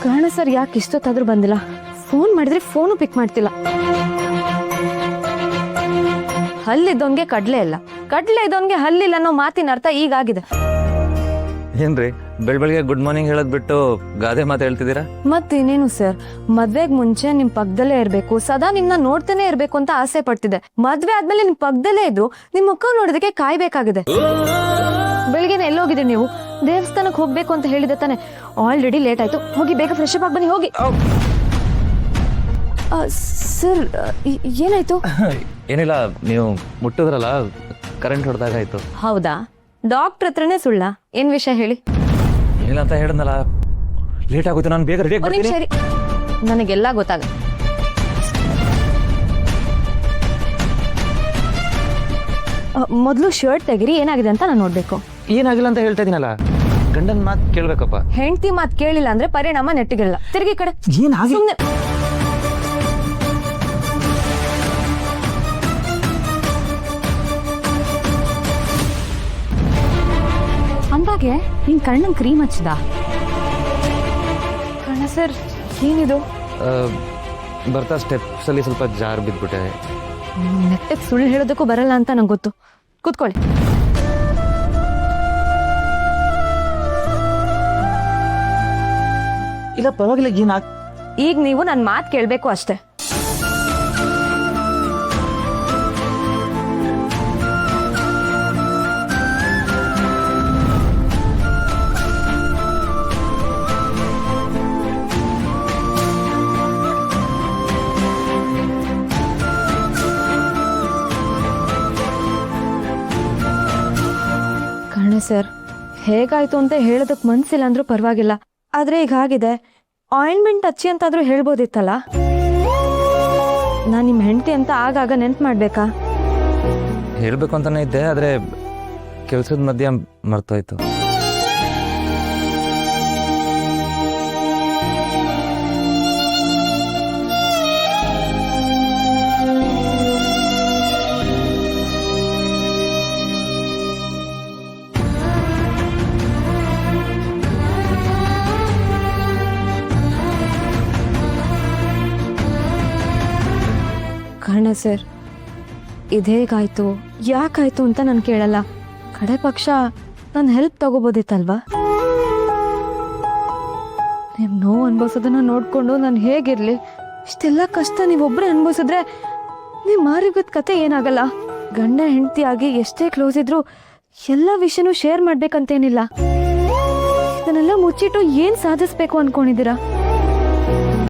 ಕಾರಣ ಸರ್ ಯಾಕೆ ಇಷ್ಟೊತ್ತಾದ್ರೂ ಬಂದಿಲ್ಲ? ಫೋನ್ ಮಾಡಿದ್ರೆ ಫೋನು ಪಿಕ್ ಮಾಡ್ತಿಲ್ಲ. ಹಲ್ಲಿದ್ದವನ್ಗೆ ಕಡ್ಲೆ ಇಲ್ಲ, ಕಡ್ಲೆ ಇದ್ದವನ್ಗೆ ಹಲ್ಲಿಲ್ಲ ಅನ್ನೋ ಮಾತಿನ ಅರ್ಥ ಈಗಾಗಿದೆ. ಏನ್ರಿ ಬೆಳಗ್ಗೆ ಗುಡ್ ಮಾರ್ನಿಂಗ್ ಹೇಳೋದ್ ಬಿಟ್ಟು ಗಾದೆ ಮಾತು ಹೇಳ್ತಿದ್ದೀರಾ? ಮತ್ತೇನೇನು ಸರ್, ಮದ್ವೆಗ್ ಮುಂಚೆ ನಿಮ್ ಪಕ್ಕದಲ್ಲೇ ಇರ್ಬೇಕು, ಸದಾ ನಿಮ್ನ ನೋಡ್ತಾನೆ ಇರ್ಬೇಕು ಅಂತ ಆಸೆ ಪಡ್ತಿದ್ದೆ. ಮದ್ವೆ ಆದ್ಮೇಲೆ ನಿಮ್ ಪಕ್ಕದಲ್ಲೇ ಇದ್ರು ನಿಮ್ ಮುಖ ನೋಡೋದಕ್ಕೆ ಕಾಯ್ಬೇಕಾಗಿದೆ. ಬೆಳಿಗ್ಗೆ ಎಲ್ಲೋಗಿದ್ರಿ ನೀವು? ದೇವಸ್ಥಾನಕ್ಕೆ ಹೋಗ್ಬೇಕು ಅಂತ ಹೇಳಿದೆ ತಾನೆ. ಆಲ್ರೆಡಿ ಲೇಟ್ ಆಯ್ತು, ಹೋಗಿ ಬೇಗ ಫ್ರೆಶ್ ಅಪ್ ಆಗಿ ಬನ್ನಿ, ಹೋಗಿ. ಸರ್ ಏನಾಯ್ತು? ಏನಿಲ್ಲ, ನೀವು ಮುಟ್ಟಿದ್ರಲ್ಲ, ಕರೆಂಟ್ ಹೊಡೆದಾಗಾಯ್ತು. ಹೌದಾ? ಡಾಕ್ಟರ್ ಹತ್ರನೇ ಸುಳ್ಳ? ಏನ್ ವಿಷಯ ಹೇಳಿ. ಏನಿಲ್ಲ ಅಂತ ಹೇಳಿದ್ನಲ್ಲ, ಲೇಟ್ ಆಗುತ್ತೆ, ನಾನು ಬೇಗ ರೆಡಿ ಆಗ್ತೀನಿ. ಸರಿ, ನನಗೆಲ್ಲ ಗೊತ್ತಾಗ. ಮೊದಲು ಶರ್ಟ್ ತೆಗಿರಿ, ಏನಾಗಿದೆ ಅಂತ ನಾನು ನೋಡ್ಬೇಕು. ಏನಾಗಿಲ್ಲ ಅಂತ ಹೇಳ್ತಾ ಇದೀನಲ್ಲ, ಗಂಡನ್ ಮಾತು ಕೇಳ್ಬೇಕಪ್ಪ. ಹೆಂಡತಿ ಮಾತು ಕೇಳಿಲ್ಲ ಅಂದ್ರೆ ಪರಿಣಾಮ ನೆಟ್ಟಿಗಿರಲ್ಲ. ತಿರುಗಿ ಕಡೆ. ಏನಾಗಿಲ್ಲ ಅಂದಾಗೆ ನಿನ್ ಕಣ್ಣನ್ ಕ್ರೀಮ್ ಹಚ್ಚಿದ? ಕಣ್ಣ ಸರ್, ಏನಿದು? ಬರ್ತಾ ಸ್ಟೆಪ್ಸ್ ಅಲ್ಲಿ ಸ್ವಲ್ಪ ಜಾರ್ ಬಿದ್ಬಿಟ್ಟೆ. ನೆಟ್ಟಗೆ ಸುಳ್ಳು ಹೇಳೋದಕ್ಕೂ ಬರಲ್ಲ ಅಂತ ನಂಗೆ ಗೊತ್ತು. ಕೂತ್ಕೊಳ್ಳಿ. ಇಲ್ಲ ಪರವಾಗಿಲ್ಲ, ಈಗ ನೀವು ನನ್ನ ಮಾತು ಕೇಳಬೇಕು ಅಷ್ಟೇ. ಸರ್, ಹೇಗಾಯ್ತು ಅಂತ ಹೇಳೋದಕ್ ಮನ್ಸಿಲ್ಲ ಅಂದ್ರೂ ಪರವಾಗಿಲ್ಲ. ಆದ್ರೆ ಈಗ ಆಗಿದೆ, ಆಯಿಂಟ್ಮೆಂಟ್ ಹಚ್ಚಿ ಅಂತಾದ್ರೂ ಹೇಳ್ಬೋದಿತ್ತಲ್ಲ. ನಾನ್ ನಿಮ್ ಹೆಂಡತಿ ಅಂತ ಆಗಾಗ ನೆನ್ಪು ಮಾಡ್ಬೇಕಾ? ಹೇಳ್ಬೇಕು ಅಂತಾನೆ ಇದ್ದೆ, ಆದ್ರೆ ಕೆಲ್ಸದ ಮಧ್ಯ ಮರ್ತೋಯ್ತು. ಕರ್ಣ ಸರ್, ಇದೇಗಾಯ್ತು, ಯಾಕಾಯ್ತು ಅಂತ ನಾನು ಕೇಳಲ್ಲ. ಕಡೆ ಪಕ್ಷ ನಾನು ಹೆಲ್ಪ್ ತಗೋಬೋದಿತ್ತಲ್ವಾ? ನೀವು ನೋವು ಅನ್ಭವಿಸೋದನ್ನ ನೋಡ್ಕೊಂಡು ನಾನು ಹೇಗಿರ್ಲಿ? ಇಷ್ಟೆಲ್ಲ ಕಷ್ಟ ನೀವೊಬ್ಬರೇ ಅನ್ಭವಿಸಿದ್ರೆ ನೀವು ಮಾರಿಗೋದ್ ಕತೆ ಏನಾಗಲ್ಲ. ಗಂಡ ಹೆಂಡತಿಯಾಗಿ ಎಷ್ಟೇ ಕ್ಲೋಸ್ ಇದ್ರು ಎಲ್ಲ ವಿಷಯನೂ ಶೇರ್ ಮಾಡ್ಬೇಕಂತೇನಿಲ್ಲ. ಇದನ್ನೆಲ್ಲ ಮುಚ್ಚಿಟ್ಟು ಏನ್ ಸಾಧಿಸ್ಬೇಕು ಅನ್ಕೊಂಡಿದ್ದೀರಾ?